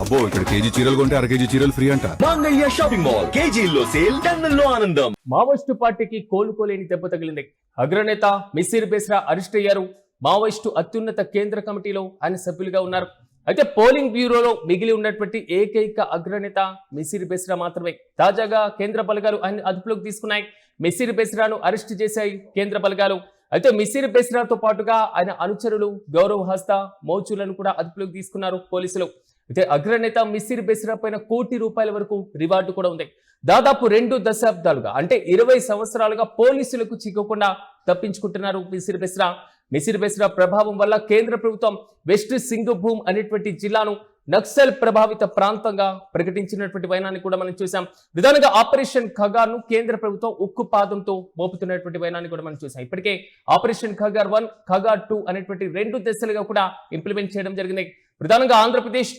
అబ్బో ఇక్కడ కేజీ చీరలు కొంటే అర కేజీ చీరలు ఫ్రీ అంట. మంగళ్య షాపింగ్ మాల్ కేజీల్లో సేల్ టన్నుల్లో ఆనందం. మావోయిస్టు పార్టీకి కోలుకోలేని దెబ్బ తగిలింది. అగ్రనేత మిసిర్ బేస్రా అరెస్ట్ అయ్యారు. మావోయిస్టు అత్యున్నత కేంద్ర కమిటీలో ఆయన సభ్యులుగా ఉన్నారు. అయితే పోలింగ్ బ్యూరోలో మిగిలి ఉన్నటువంటి ఏకైక అగ్రనేత మిసిర్ బేస్రా మాత్రమే. తాజాగా కేంద్ర బలగాలు ఆయన అదుపులోకి తీసుకున్నాయి. మిసిర్ బేస్రాను అరెస్ట్ చేశాయి కేంద్ర బలగాలు. అయితే మిసిర్ బేస్రాతో పాటుగా ఆయన అనుచరులు, గౌరవ్ హస్తా, మౌచులను కూడా అదుపులోకి తీసుకున్నారు పోలీసులు. అయితే అగ్రనేత మిసిర్ బేస్రా పైన ₹1 కోటి వరకు రివార్డు కూడా ఉంది. దాదాపు 2 దశాబ్దాలుగా అంటే 20 సంవత్సరాలుగా పోలీసులకు చిక్కకుండా తప్పించుకుంటున్నారు మిసిర్ బేస్రా. మిసిర్ బేస్రా ప్రభావం వల్ల కేంద్ర ప్రభుత్వం వెస్ట్ సింగభూమ్ అనేటువంటి జిల్లాను నక్సల్ ప్రభావిత ప్రాంతంగా ప్రకటించినటువంటి వైనాన్ని కూడా మనం చూసాం. విధానంగా ఆపరేషన్ ఖగార్ ను కేంద్ర ప్రభుత్వం ఉక్కు పాదంతో మోపుతున్నటువంటి వైనాన్ని కూడా మనం చూసాం. ఇప్పటికే ఆపరేషన్ ఖగార్ 1, ఖగార్ 2 అనేటువంటి 2 దశలుగా కూడా ఇంప్లిమెంట్ చేయడం జరిగింది. ప్రధానంగా ఆంధ్రప్రదేశ్,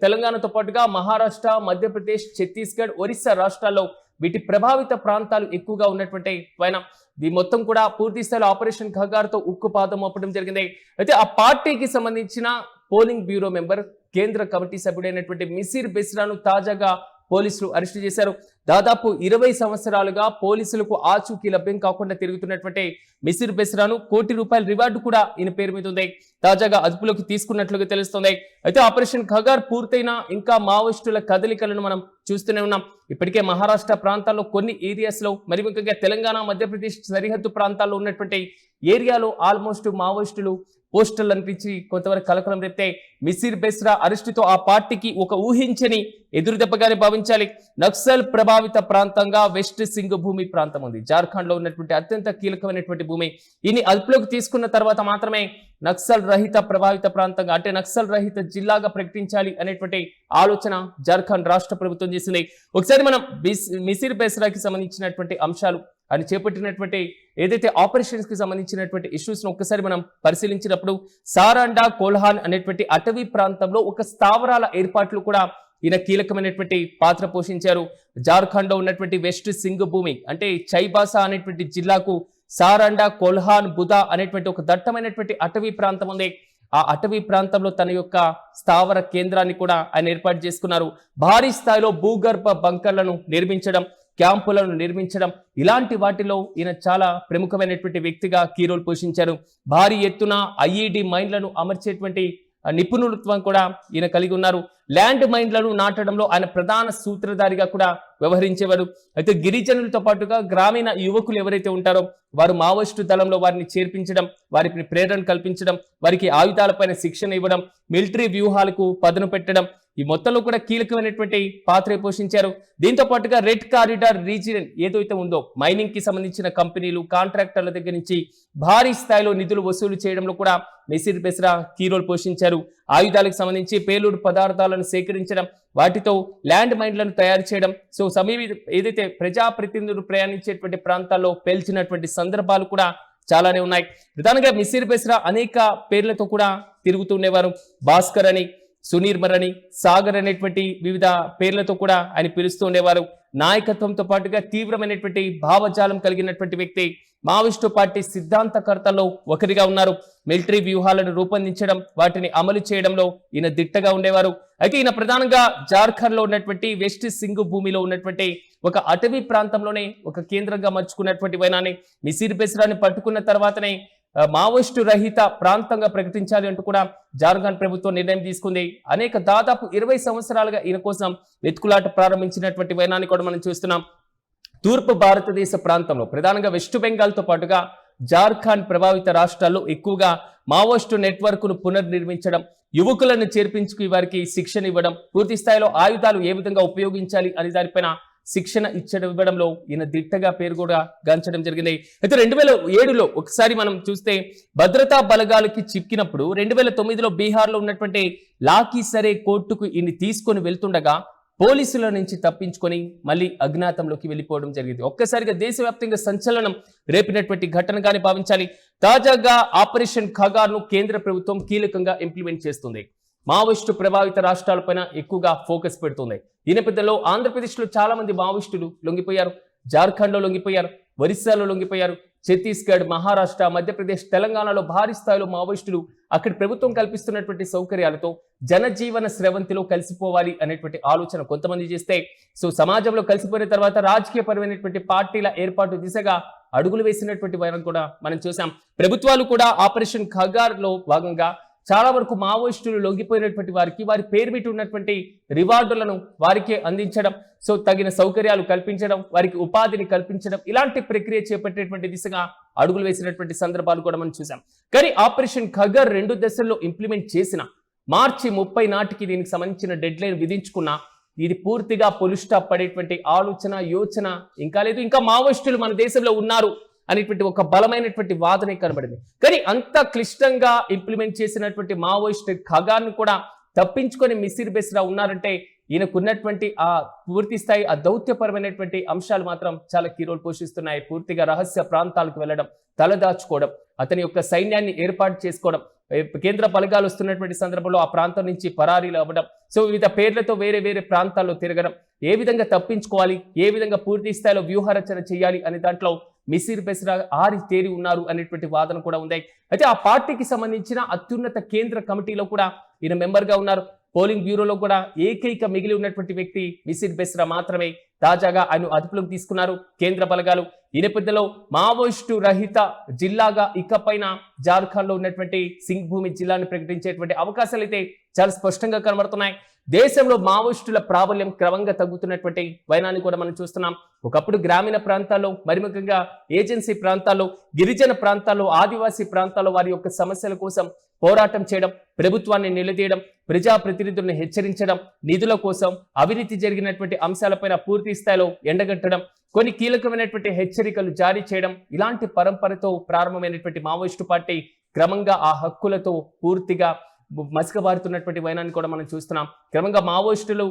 తెలంగాణతో పాటుగా మహారాష్ట్ర, మధ్యప్రదేశ్, ఛత్తీస్గఢ్, ఒరిస్సా రాష్ట్రాల్లో వీటి ప్రభావిత ప్రాంతాలు ఎక్కువగా ఉన్నటువంటి వైనం. దీని మొత్తం కూడా పూర్తి స్థాయిలో ఆపరేషన్ ఖగార్ తో ఉక్కు పాదం మోపడం జరిగింది. అయితే ఆ పార్టీకి సంబంధించిన పోలింగ్ బ్యూరో మెంబర్, కేంద్ర కమిటీ సభ్యుడైనటువంటి మిసిర్ బేస్రాను తాజాగా పోలీసులు అరెస్ట్ చేశారు. దాదాపు 20 సంవత్సరాలుగా పోలీసులకు ఆచూకీ లభ్యం కాకుండా తిరుగుతున్నటువంటి మిసిర్ బేస్రాను ₹1 కోటి రివార్డు కూడా ఈయన పేరు మీద ఉంది. తాజాగా అదుపులోకి తీసుకున్నట్లుగా తెలుస్తోంది. అయితే ఆపరేషన్ ఖగార్ పూర్తయినా ఇంకా మావోయిస్టుల కదలికలను మనం చూస్తూనే ఉన్నాం. ఇప్పటికే మహారాష్ట్ర ప్రాంతాల్లో కొన్ని ఏరియాస్ లో, మరి ముఖ్యంగా తెలంగాణ, మధ్యప్రదేశ్ సరిహద్దు ప్రాంతాల్లో ఉన్నటువంటి ఏరియాలో ఆల్మోస్ట్ మావోయిస్టులు పోస్టర్లు అనిపించి కొంతవరకు కలకలం రేపితే మిసిర్ బేస్రా అరెస్టుతో ఆ పార్టీకి ఒక ఊహించని ఎదురుదెబ్బగానే భావించాలి. నక్సల్ ప్రభావిత ప్రాంతంగా వెస్ట్ సింగభూమి ప్రాంతం ఉంది. జార్ఖండ్ లో ఉన్నటువంటి అత్యంత కీలకమైనటువంటి భూమి. ఈయన్ని అదుపులోకి తీసుకున్న తర్వాత మాత్రమే నక్సల్ రహిత ప్రభావిత ప్రాంతంగా, అంటే నక్సల్ రహిత జిల్లాగా ప్రకటించాలి అనేటువంటి ఆలోచన జార్ఖండ్ రాష్ట్ర ప్రభుత్వం చేసింది. ఒకసారి మనం మిసిర్ బేస్రాకి సంబంధించినటువంటి అంశాలు, అని చేపట్టినటువంటి ఏదైతే ఆపరేషన్స్ కి సంబంధించినటువంటి ఇష్యూస్ ను ఒక్కసారి మనం పరిశీలించినప్పుడు, సారాండా, కోల్హాన్ అనేటువంటి అటవీ ప్రాంతంలో ఒక స్థావరాల ఏర్పాట్లు కూడా ఈయన కీలకమైనటువంటి పాత్ర పోషించారు. జార్ఖండ్ లో ఉన్నటువంటి వెస్ట్ సింగభూమి అంటే చైబాసా అనేటువంటి జిల్లాకు సారాండా, కోల్హాన్, బుదా అనేటువంటి ఒక దట్టమైనటువంటి అటవీ ప్రాంతం ఉంది. ఆ అటవీ ప్రాంతంలో తన యొక్క స్థావర కేంద్రాన్ని కూడా ఆయన ఏర్పాటు చేసుకున్నారు. భారీ స్థాయిలో భూగర్భ బంకర్లను నిర్మించడం, క్యాంపులను నిర్మించడం, ఇలాంటి వాటిలో ఈయన చాలా ప్రముఖమైనటువంటి వ్యక్తిగా కీ రోల్ పోషించారు. భారీ ఎత్తున ఐఈడి మైన్లను అమర్చేటువంటి నిపుణులత్వం కూడా ఈయన కలిగి ఉన్నారు. ల్యాండ్ మైన్లను నాటడంలో ఆయన ప్రధాన సూత్రధారిగా కూడా వ్యవహరించేవారు. అయితే గిరిజనులతో పాటుగా గ్రామీణ యువకులు ఎవరైతే ఉంటారో వారు మావోయిస్టు దళంలో వారిని చేర్పించడం, వారికి ప్రేరణ కల్పించడం, వారికి ఆయుధాలపైన శిక్షణ ఇవ్వడం, మిలిటరీ వ్యూహాలకు పదును పెట్టడం, ఈ మొత్తంలో కూడా కీలకమైనటువంటి పాత్ర పోషించారు. దీంతో పాటుగా రెడ్ కారిడార్ రీజియన్ ఏదైతే ఉందో, మైనింగ్ కి సంబంధించిన కంపెనీలు, కాంట్రాక్టర్ల దగ్గర నుంచి భారీ స్థాయిలో నిధులు వసూలు చేయడంలో కూడా మిసిర్ బేస్రా కీ రోల్ పోషించారు. ఆయుధాలకు సంబంధించి పేలుడు పదార్థాలను సేకరించడం, వాటితో ల్యాండ్ మైన్లను తయారు చేయడం, సో ఏదైతే ప్రజాప్రతినిధులు ప్రయాణించేటువంటి ప్రాంతాల్లో పేల్చినటువంటి సందర్భాలు కూడా చాలానే ఉన్నాయి. ప్రధానంగా మిసిర్ బేస్రా అనేక పేర్లతో కూడా తిరుగుతూ ఉండేవారు. భాస్కర్ అని, సునీర్మర్ అని, సాగర్ అనేటువంటి వివిధ పేర్లతో కూడా ఆయన పిలుస్తూ ఉండేవారు. నాయకత్వంతో పాటుగా తీవ్రమైనటువంటి భావజాలం కలిగినటువంటి వ్యక్తి. మావోయిస్టు పార్టీ సిద్ధాంతకర్తల్లో ఒకరిగా ఉన్నారు. మిలిటరీ వ్యూహాలను రూపొందించడం, వాటిని అమలు చేయడంలో ఈయన దిట్టగా ఉండేవారు. అయితే ఈయన ప్రధానంగా జార్ఖండ్ లో ఉన్నటువంటి వెస్ట్ సింగు భూమిలో ఉన్నటువంటి ఒక అటవీ ప్రాంతంలోనే ఒక కేంద్రంగా మర్చుకున్నటువంటి వైనాన్ని, మిసిర్ బేస్రాని పట్టుకున్న తర్వాతనే మావోయిస్టు రహిత ప్రాంతంగా ప్రకటించాలి అంటూ కూడా జార్ఖండ్ ప్రభుత్వం నిర్ణయం తీసుకుంది. దాదాపు 20 సంవత్సరాలుగా ఈయన కోసం వెతుకులాట ప్రారంభించినటువంటి వైనాన్ని కూడా మనం చూస్తున్నాం. తూర్పు భారతదేశ ప్రాంతంలో ప్రధానంగా వెస్ట్ బెంగాల్ తో పాటుగా జార్ఖండ్ ప్రభావిత రాష్ట్రాల్లో ఎక్కువగా మావోయిస్టు నెట్వర్క్ ను పునర్నిర్మించడం, యువకులను చేర్పించుకు వారికి శిక్షణ ఇవ్వడం, పూర్తి స్థాయిలో ఆయుధాలు ఏ విధంగా ఉపయోగించాలి అనే దానిపైన శిక్షణ ఇవ్వడంలో ఈయన దిట్టగా పేరు కూడా గాంచడం జరిగింది. అయితే 2007లో ఒకసారి మనం చూస్తే భద్రతా బలగాలకి చిక్కినప్పుడు 2009లో బీహార్లో ఉన్నటువంటి లాకీసరే కోర్టుకు ఈయన్ని తీసుకొని వెళ్తుండగా పోలీసుల నుంచి తప్పించుకొని మళ్ళీ అజ్ఞాతంలోకి వెళ్ళిపోవడం జరిగింది. ఒక్కసారిగా దేశవ్యాప్తంగా సంచలనం రేపినటువంటి ఘటనగానే భావించాలి. తాజాగా ఆపరేషన్ ఖగార్ ను కేంద్ర ప్రభుత్వం కీలకంగా ఇంప్లిమెంట్ చేస్తుంది. మావోయిస్టు ప్రభావిత రాష్ట్రాలపైన ఎక్కువగా ఫోకస్ పెడుతుంది. ఈ నేపథ్యంలో ఆంధ్రప్రదేశ్ లో చాలా మంది మావోయిస్టులు లొంగిపోయారు, జార్ఖండ్ లో లొంగిపోయారు, ఒరిస్సాలో లొంగిపోయారు. ఛత్తీస్గఢ్, మహారాష్ట్ర, మధ్యప్రదేశ్, తెలంగాణలో భారీ స్థాయిలో మావోయిస్టులు అక్కడి ప్రభుత్వం కల్పిస్తున్నటువంటి సౌకర్యాలతో జనజీవన స్రవంతిలో కలిసిపోవాలి అనేటువంటి ఆలోచన కొంతమంది చేస్తే, సో సమాజంలో కలిసిపోయిన తర్వాత రాజకీయపరమైనటువంటి పార్టీల ఏర్పాటు దిశగా అడుగులు వేసినటువంటి వైరం కూడా మనం చూసాం. ప్రభుత్వాలు కూడా ఆపరేషన్ ఖగార్ లో భాగంగా చాలా వరకు మావోయిస్టులు లొంగిపోయినటువంటి వారికి వారి పేరు పెట్టి ఉన్నటువంటి రివార్డులను వారికి అందించడం, సో తగిన సౌకర్యాలు కల్పించడం, వారికి ఉపాధిని కల్పించడం, ఇలాంటి ప్రక్రియ చేపట్టేటువంటి దిశగా అడుగులు వేసినటువంటి సందర్భాలు కూడా మనం చూసాం. కానీ ఆపరేషన్ ఖగర్ 2 దశల్లో ఇంప్లిమెంట్ చేసిన మార్చి 30 నాటికి దీనికి సంబంధించిన డెడ్ లైన్ విధించుకున్నా ఇది పూర్తిగా పొలిస్టాప్ పడేటువంటి ఆలోచన యోచన ఇంకా లేదు. ఇంకా మావోయిస్టులు మన దేశంలో ఉన్నారు అనేటువంటి ఒక బలమైనటువంటి వాదన కనబడింది. కానీ అంత క్లిష్టంగా ఇంప్లిమెంట్ చేసినటువంటి మావోయిస్ట్ ఖగాన్ని కూడా తప్పించుకొని మిసిర్ బెస్రా ఉన్నారంటే ఈయనకున్నటువంటి ఆ పూర్తి స్థాయి ఆ దౌత్యపరమైనటువంటి అంశాలు మాత్రం చాలా కీ రోల్ పోషిస్తున్నాయి. పూర్తిగా రహస్య ప్రాంతాలకు వెళ్ళడం, తలదాచుకోవడం, అతని యొక్క సైన్యాన్ని ఏర్పాటు చేసుకోవడం, కేంద్ర బలగాలు వస్తున్నటువంటి సందర్భంలో ఆ ప్రాంతం నుంచి పరారీలు అవ్వడం, సో వివిధ పేర్లతో వేరే వేరే ప్రాంతాల్లో తిరగడం, ఏ విధంగా తప్పించుకోవాలి, ఏ విధంగా పూర్తి స్థాయిలో వ్యూహరచన చేయాలి అనే దాంట్లో మిసిర్ బెస్రా ఆరి తేరి ఉన్నారు అనేటువంటి వాదన కూడా ఉంది. అయితే ఆ పార్టీకి సంబంధించిన అత్యున్నత కేంద్ర కమిటీలో కూడా ఈయన మెంబర్గా ఉన్నారు. పోలింగ్ బ్యూరోలో కూడా ఏకైక మిగిలి ఉన్నటువంటి వ్యక్తి మిసిర్ బెస్రా మాత్రమే. తాజాగా ఆయన అదుపులోకి తీసుకున్నారు కేంద్ర బలగాలు. ఈ నేపథ్యంలో మావోయిస్టు రహిత జిల్లాగా ఇకపైన జార్ఖండ్ లో ఉన్నటువంటి సింగ్ భూమి జిల్లాను ప్రకటించేటువంటి అవకాశాలు అయితే చాలా స్పష్టంగా కనబడుతున్నాయి. దేశంలో మావోయిస్టుల ప్రాబల్యం క్రమంగా తగ్గుతున్నటువంటి వైనాన్ని కూడా మనం చూస్తున్నాం. ఒకప్పుడు గ్రామీణ ప్రాంతాల్లో, మరి ముఖ్యంగా ఏజెన్సీ ప్రాంతాల్లో, గిరిజన ప్రాంతాల్లో, ఆదివాసీ ప్రాంతాల్లో వారి యొక్క సమస్యల కోసం పోరాటం చేయడం, ప్రభుత్వాన్ని నిలదీయడం, ప్రజాప్రతినిధులను హెచ్చరించడం, నిధుల కోసం అవినీతి జరిగినటువంటి అంశాలపైన పూర్తి స్థాయిలో ఎండగట్టడం, కొన్ని కీలకమైనటువంటి హెచ్చరికలు జారీ చేయడం, ఇలాంటి పరంపరతో ప్రారంభమైనటువంటి మావోయిస్టు పార్టీ క్రమంగా ఆ హక్కులతో పూర్తిగా మసకబారుతున్నటువంటి వైనాన్ని కూడా మనం చూస్తున్నాం. క్రమంగా మావోయిస్టులు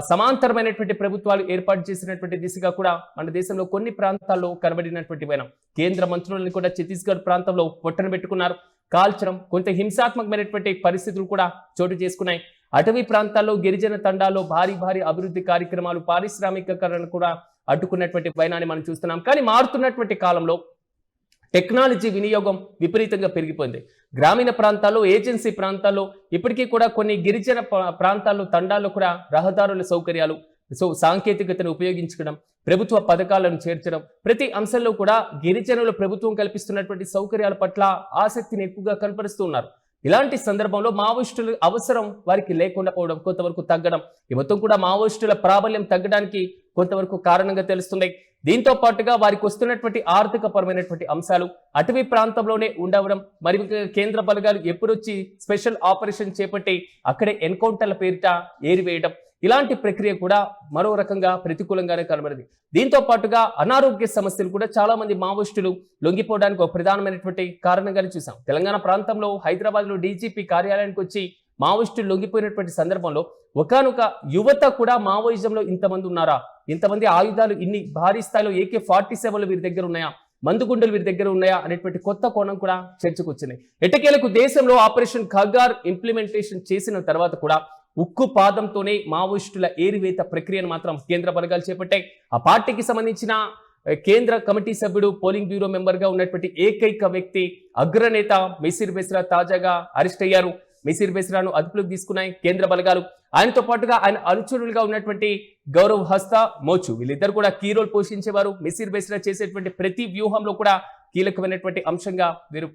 సమాంతరమైనటువంటి ప్రభుత్వాలు ఏర్పాటు చేసినటువంటి దిశగా కూడా మన దేశంలో కొన్ని ప్రాంతాల్లో కనబడినటువంటి వైనం. కేంద్ర మంత్రులను కూడా ఛత్తీస్గఢ్ ప్రాంతంలో పొట్టన పెట్టుకున్నారు. కాల్చడం, కొంత హింసాత్మకమైనటువంటి పరిస్థితులు కూడా చోటు చేసుకున్నాయి. అటవీ ప్రాంతాల్లో, గిరిజన తండాల్లో భారీ భారీ అభివృద్ధి కార్యక్రమాలు, పారిశ్రామికీకరణ కూడా అడ్డుకున్నటువంటి వైనాన్ని మనం చూస్తున్నాం. కానీ మారుతున్నటువంటి కాలంలో టెక్నాలజీ వినియోగం విపరీతంగా పెరిగిపోయింది. గ్రామీణ ప్రాంతాల్లో, ఏజెన్సీ ప్రాంతాల్లో, ఇప్పటికీ కూడా కొన్ని గిరిజన ప్రాంతాల్లో, తండాల్లో కూడా రహదారుల సౌకర్యాలు, సో సాంకేతికతను ఉపయోగించడం, ప్రభుత్వ పథకాలను చేర్చడం, ప్రతి అంశంలో కూడా గిరిజనుల ప్రభుత్వం కల్పిస్తున్నటువంటి సౌకర్యాల పట్ల ఆసక్తిని ఎక్కువగా కనపరుస్తూ ఉన్నారు. ఇలాంటి సందర్భంలో మావోయిస్టుల అవసరం వారికి లేకుండా పోవడం, కొంతవరకు తగ్గడం, ఈ మొత్తం కూడా మావోయిస్టుల ప్రాబల్యం తగ్గడానికి కొంతవరకు కారణంగా తెలుస్తుంది. దీంతో పాటుగా వారికి వస్తున్నటువంటి ఆర్థిక పరమైనటువంటి అంశాలు, అటవీ ప్రాంతంలోనే ఉండవడం, మరి కేంద్ర బలగాలు ఎప్పుడొచ్చి స్పెషల్ ఆపరేషన్ చేపట్టి అక్కడే ఎన్కౌంటర్ల పేరిట ఏరివేయడం, ఇలాంటి ప్రక్రియ కూడా మరో రకంగా ప్రతికూలంగానే కనబడింది. దీంతో పాటుగా అనారోగ్య సమస్యలు కూడా చాలా మంది మావోయిస్టులు లొంగిపోవడానికి ఒక ప్రధానమైనటువంటి కారణంగానే చూసాం. తెలంగాణ ప్రాంతంలో హైదరాబాద్లో డీజీపీ కార్యాలయానికి వచ్చి మావోయిస్టులు లొంగిపోయినటువంటి సందర్భంలో ఒకానొక యువత కూడా మావోయిజంలో ఇంతమంది ఉన్నారా, ఇంతమంది ఆయుధాలు, ఇన్ని భారీ స్థాయిలో AK-47లు వీరి దగ్గర ఉన్నాయా, మందుగుండలు వీరి దగ్గర ఉన్నాయా అనేటువంటి కొత్త కోణం కూడా చర్చకు వచ్చినాయి. ఎట్టకేలకు దేశంలో ఆపరేషన్ ఖగార్ ఇంప్లిమెంటేషన్ చేసిన తర్వాత కూడా ఉక్కు పాదంతోనే మావోయిస్టుల ఏరివేత ప్రక్రియను మాత్రం కేంద్ర బలగాలు చేపట్టాయి. ఆ పార్టీకి సంబంధించిన కేంద్ర కమిటీ సభ్యుడు, పోలింగ్ బ్యూరో మెంబర్గా ఉన్నటువంటి ఏకైక వ్యక్తి, అగ్రనేత మిసిర్ బెస్రా తాజాగా అరెస్ట్ అయ్యారు. మిసిర్ బెస్రాను అదుపులోకి తీసుకున్నాయి కేంద్ర బలగాలు. ఆయనతో పాటుగా ఆయన అనుచరులుగా ఉన్నటువంటి గౌరవ్ హస్తా, మోచు, వీళ్ళిద్దరు కూడా కీ రోల్ పోషించేవారు. మిసిర్ బెస్రా చేసేటువంటి ప్రతి వ్యూహంలో కూడా కీలకమైనటువంటి అంశంగా వీరు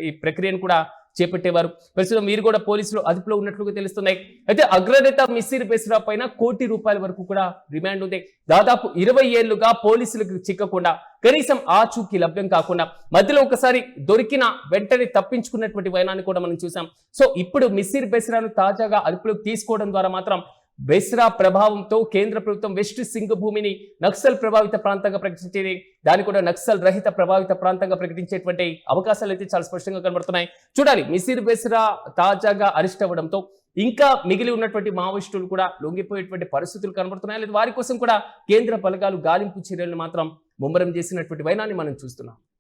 ఈ ప్రక్రియను కూడా చేపట్టేవారు. ప్రస్తుతం వీరు కూడా పోలీసులు అదుపులో ఉన్నట్లుగా తెలుస్తున్నాయి. అయితే అగ్రనేత మిసిర్ బెస్రా పైన ₹1 కోటి వరకు కూడా రిమాండ్ ఉంది. దాదాపు 20 ఏళ్లుగా పోలీసులకు చిక్కకుండా, కనీసం ఆచూకీ లభ్యం కాకుండా, మధ్యలో ఒకసారి దొరికిన వెంటనే తప్పించుకున్నటువంటి వైనాన్ని కూడా మనం చూసాం. సో ఇప్పుడు మిసిర్ బెస్రాను తాజాగా అదుపులోకి తీసుకోవడం ద్వారా మాత్రం బెస్రా ప్రభావంతో కేంద్ర ప్రభుత్వం వెస్ట్ సింగ్ భూమిని నక్సల్ ప్రభావిత ప్రాంతంగా ప్రకటించేది, దాన్ని కూడా నక్సల్ రహిత ప్రభావిత ప్రాంతంగా ప్రకటించేటువంటి అవకాశాలు అయితే చాలా స్పష్టంగా కనబడుతున్నాయి. చూడాలి, మిసిర్ బెస్రా తాజాగా అరెస్ట్ అవ్వడంతో ఇంకా మిగిలి ఉన్నటువంటి మావోయిస్టులు కూడా లొంగిపోయేటువంటి పరిస్థితులు కనబడుతున్నాయి. లేదా వారి కోసం కూడా కేంద్ర బలగాలు గాలింపు చర్యలను మాత్రం ముమ్మరం చేసినటువంటి వైనాన్ని మనం చూస్తున్నాం.